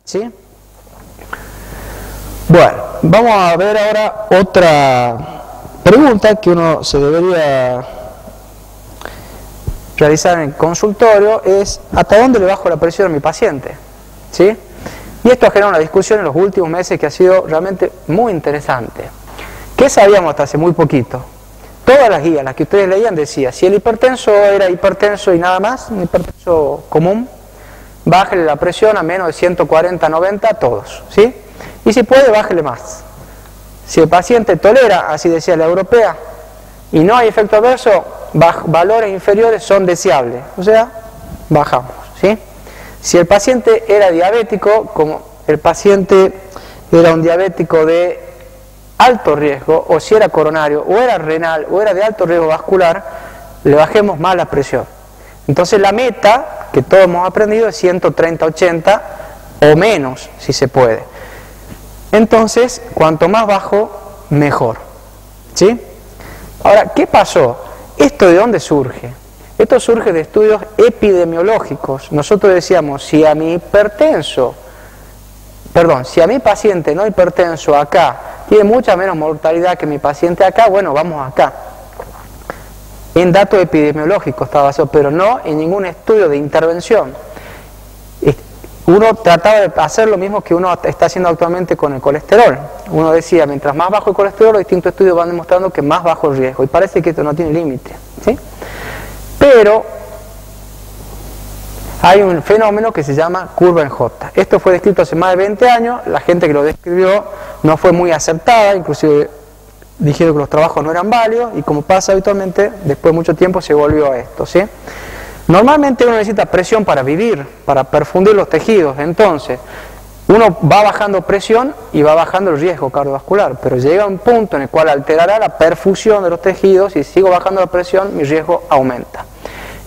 ¿Sí? Bueno, vamos a ver ahora otra pregunta que uno se debería realizar en el consultorio, es ¿hasta dónde le bajo la presión a mi paciente? ¿Sí? Y esto ha generado una discusión en los últimos meses que ha sido realmente muy interesante. ¿Qué sabíamos hasta hace muy poquito? Todas las guías, las que ustedes leían, decía, si el hipertenso era hipertenso y nada más, un hipertenso común, bájele la presión a menos de 140/90 a todos, ¿sí? Y si puede, bájele más. Si el paciente tolera, así decía la europea, y no hay efecto adverso, valores inferiores son deseables, o sea, bajamos, ¿sí? Si el paciente era diabético, como el paciente era un diabético de alto riesgo, o si era coronario, o era renal, o era de alto riesgo vascular, le bajemos más la presión. Entonces la meta, que todos hemos aprendido, es 130/80 o menos, si se puede. Entonces, cuanto más bajo, mejor. ¿Sí? Ahora, ¿qué pasó? ¿Esto de dónde surge? Esto surge de estudios epidemiológicos. Nosotros decíamos, si a mi paciente no hipertenso acá tiene mucha menos mortalidad que mi paciente acá, bueno, vamos acá. En datos epidemiológicos estaba basado, pero no en ningún estudio de intervención. Uno trataba de hacer lo mismo que uno está haciendo actualmente con el colesterol. Uno decía, mientras más bajo el colesterol, los distintos estudios van demostrando que más bajo el riesgo. Y parece que esto no tiene límite, ¿sí? Pero hay un fenómeno que se llama curva en J. Esto fue descrito hace más de 20 años. La gente que lo describió no fue muy acertada, inclusive dijeron que los trabajos no eran válidos, y como pasa habitualmente, después de mucho tiempo se volvió a esto, ¿sí? Normalmente uno necesita presión para vivir, para perfundir los tejidos. Entonces, uno va bajando presión y va bajando el riesgo cardiovascular, pero llega un punto en el cual alterará la perfusión de los tejidos, y si sigo bajando la presión, mi riesgo aumenta.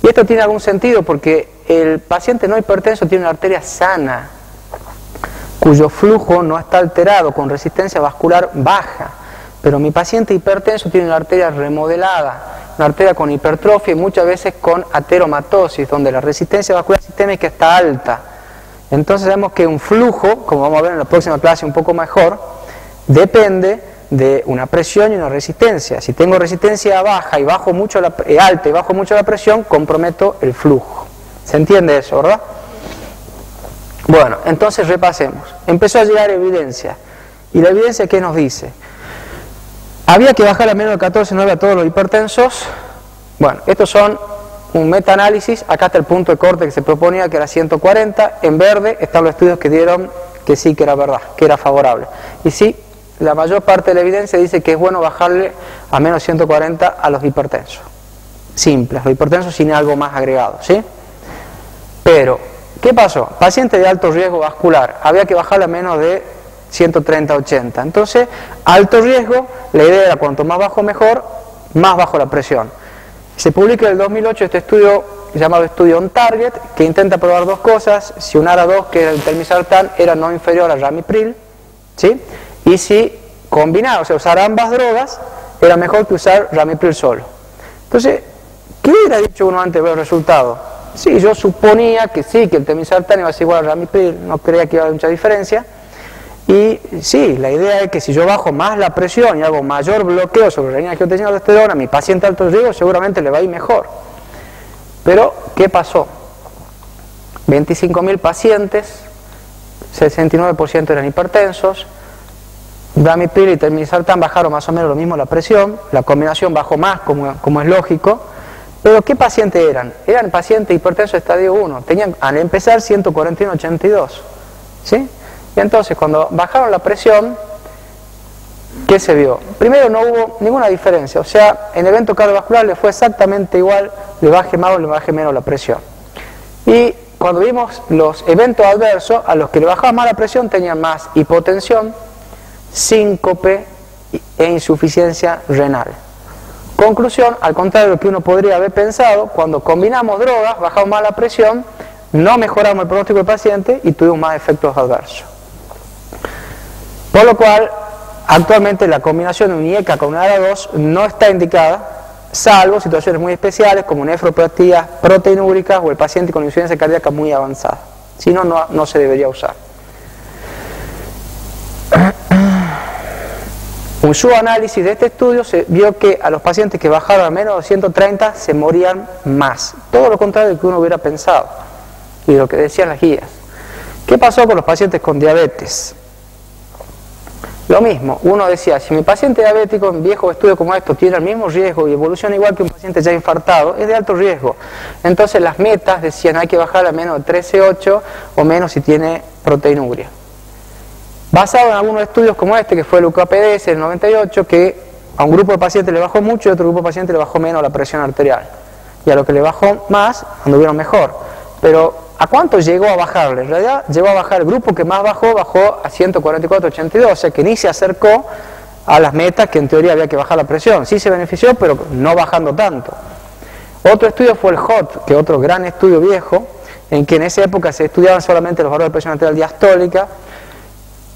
Y esto tiene algún sentido porque el paciente no hipertenso tiene una arteria sana, cuyo flujo no está alterado, con resistencia vascular baja. Pero mi paciente hipertenso tiene una arteria remodelada, una arteria con hipertrofia y muchas veces con ateromatosis, donde la resistencia vascular sistémica está alta. Entonces sabemos que un flujo, como vamos a ver en la próxima clase un poco mejor, depende de una presión y una resistencia. Si tengo resistencia baja y bajo mucho alta y bajo mucho la presión, comprometo el flujo. ¿Se entiende eso, verdad? Bueno, entonces repasemos. Empezó a llegar evidencia. ¿Y la evidencia qué nos dice? Había que bajar a menos de 14,9 a todos los hipertensos. Bueno, estos son un metaanálisis. Acá está el punto de corte que se proponía, que era 140. En verde están los estudios que dieron que sí, que era verdad, que era favorable. Y sí, la mayor parte de la evidencia dice que es bueno bajarle a menos 140 a los hipertensos. Simples, los hipertensos sin algo más agregado, ¿sí? Pero, ¿qué pasó? Paciente de alto riesgo vascular, había que bajarle a menos de 130/80. Entonces, alto riesgo, la idea era cuanto más bajo mejor, más bajo la presión. Se publica en el 2008 este estudio llamado estudio on target, que intenta probar dos cosas: si un ARA2, que era el telmisartán, era no inferior al ramipril, ¿sí? Y si combinado, o sea, usar ambas drogas, era mejor que usar ramipril solo. Entonces, ¿qué hubiera dicho uno antes de ver el resultado? Sí, yo suponía que sí, que el telmisartán iba a ser igual al ramipril, no creía que iba a haber mucha diferencia. Y sí, la idea es que si yo bajo más la presión y hago mayor bloqueo sobre renina-angiotensina aldosterona, a mi paciente de alto riesgo seguramente le va a ir mejor. Pero, ¿qué pasó? 25.000 pacientes, 69% eran hipertensos, ramipril y telmisartán bajaron más o menos lo mismo la presión, la combinación bajó más, como es lógico. Pero, ¿qué pacientes eran? Eran pacientes hipertensos de estadio 1, tenían al empezar 141/82, ¿sí? Y entonces, cuando bajaron la presión, ¿qué se vio? Primero, no hubo ninguna diferencia, o sea, en evento cardiovascular le fue exactamente igual, le baje más o le baje menos la presión. Y cuando vimos los eventos adversos, a los que le bajaba más la presión tenían más hipotensión, síncope e insuficiencia renal. Conclusión, al contrario de lo que uno podría haber pensado, cuando combinamos drogas, bajamos más la presión, no mejoramos el pronóstico del paciente y tuvimos más efectos adversos. Por lo cual, actualmente la combinación de un IECA con un ARA2 no está indicada, salvo situaciones muy especiales como nefropatías proteinúricas o el paciente con insuficiencia cardíaca muy avanzada. Si no, no se debería usar. Un subanálisis de este estudio se vio que a los pacientes que bajaron a menos de 230 se morían más. Todo lo contrario de lo que uno hubiera pensado y de lo que decían las guías. ¿Qué pasó con los pacientes con diabetes? Lo mismo, uno decía, si mi paciente diabético en viejo estudio como esto tiene el mismo riesgo y evoluciona igual que un paciente ya infartado, es de alto riesgo. Entonces las metas decían hay que bajar a menos de 13,8 o menos si tiene proteinuria. Basado en algunos estudios como este, que fue el UKPDS del 98, que a un grupo de pacientes le bajó mucho y a otro grupo de pacientes le bajó menos la presión arterial. Y a lo que le bajó más, anduvieron mejor. Pero, ¿a cuánto llegó a bajarle? En realidad, llegó a bajar el grupo que más bajó a 144,82, o sea que ni se acercó a las metas que en teoría había que bajar la presión. Sí se benefició, pero no bajando tanto. Otro estudio fue el HOT, que es otro gran estudio viejo, en que en esa época se estudiaban solamente los valores de presión arterial diastólica,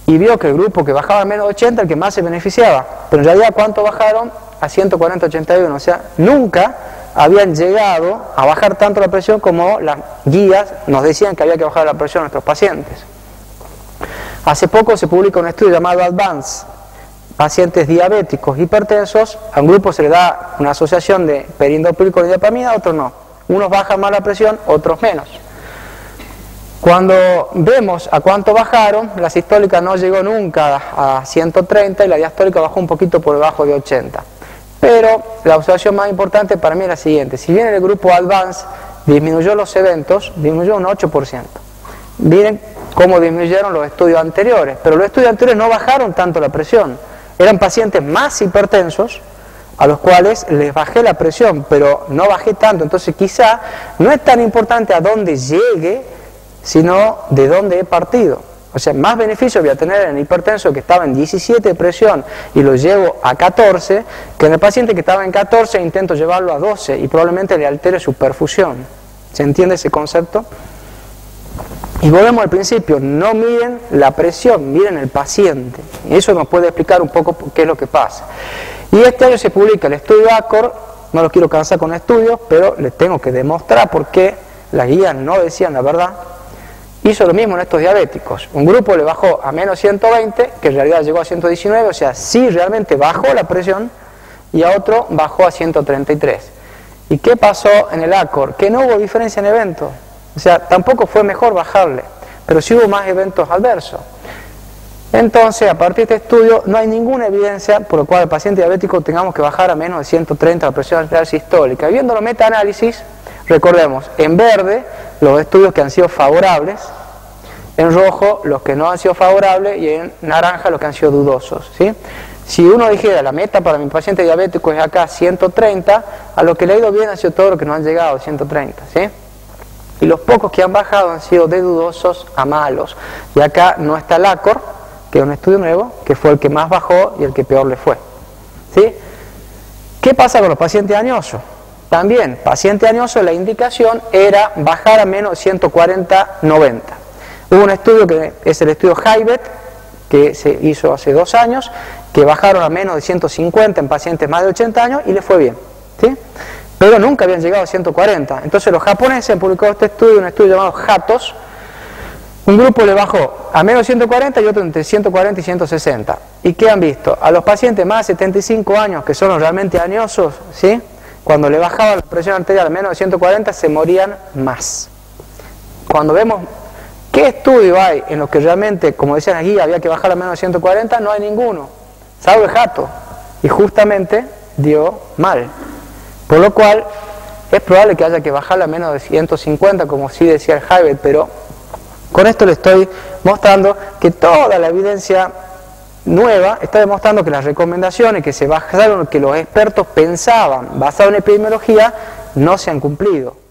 y vio que el grupo que bajaba a menos de 80 el que más se beneficiaba, pero en realidad ¿cuánto bajaron? A 140,81, o sea, nunca habían llegado a bajar tanto la presión como las guías nos decían que había que bajar la presión a nuestros pacientes. Hace poco se publica un estudio llamado Advance, pacientes diabéticos hipertensos, a un grupo se le da una asociación de perindopil con indapamida, a otros no. Unos bajan más la presión, otros menos. Cuando vemos a cuánto bajaron, la sistólica no llegó nunca a 130 y la diastólica bajó un poquito por debajo de 80. Pero la observación más importante para mí es la siguiente. Si bien el grupo Advance disminuyó los eventos, disminuyó un 8%. Miren cómo disminuyeron los estudios anteriores. Pero los estudios anteriores no bajaron tanto la presión. Eran pacientes más hipertensos a los cuales les bajé la presión, pero no bajé tanto. Entonces quizá no es tan importante a dónde llegue, sino de dónde he partido. O sea, más beneficio voy a tener en el hipertenso que estaba en 17 de presión y lo llevo a 14, que en el paciente que estaba en 14 intento llevarlo a 12 y probablemente le altere su perfusión. ¿Se entiende ese concepto? Y volvemos al principio, no miren la presión, miren el paciente. Y eso nos puede explicar un poco qué es lo que pasa. Y este año se publica el estudio ACOR, no lo quiero cansar con estudios, pero les tengo que demostrar por qué las guías no decían la verdad. Hizo lo mismo en estos diabéticos. Un grupo le bajó a menos 120, que en realidad llegó a 119, o sea, sí realmente bajó la presión, y a otro bajó a 133. ¿Y qué pasó en el ACOR? Que no hubo diferencia en eventos. O sea, tampoco fue mejor bajarle, pero sí hubo más eventos adversos. Entonces, a partir de este estudio, no hay ninguna evidencia por la cual el paciente diabético tengamos que bajar a menos de 130 la presión arterial sistólica. Y viendo los metaanálisis, recordemos, en verde los estudios que han sido favorables, en rojo los que no han sido favorables y en naranja los que han sido dudosos, ¿sí? Si uno dijera la meta para mi paciente diabético es acá 130, a lo que le ha ido bien ha sido todo lo que no han llegado a 130, ¿sí? Y los pocos que han bajado han sido de dudosos a malos. Y acá no está el ACOR, que es un estudio nuevo, que fue el que más bajó y el que peor le fue, ¿sí? ¿Qué pasa con los pacientes añosos? También, paciente añoso, la indicación era bajar a menos de 140-90. Hubo un estudio que es el estudio Haibet, que se hizo hace 2 años, que bajaron a menos de 150 en pacientes más de 80 años y les fue bien, ¿sí? Pero nunca habían llegado a 140. Entonces los japoneses han publicado este estudio, un estudio llamado HATOS. Un grupo le bajó a menos de 140 y otro entre 140 y 160. ¿Y qué han visto? A los pacientes más de 75 años, que son los realmente añosos, ¿sí? Cuando le bajaba la presión arterial a menos de 140 se morían más. Cuando vemos qué estudio hay en los que realmente, como decían aquí, había que bajar a menos de 140, no hay ninguno, salvo el jato, y justamente dio mal. Por lo cual es probable que haya que bajarla a menos de 150, como sí decía el Haibet, pero con esto le estoy mostrando que toda la evidencia nueva está demostrando que las recomendaciones que se basaron, que los expertos pensaban, basadas en epidemiología, no se han cumplido.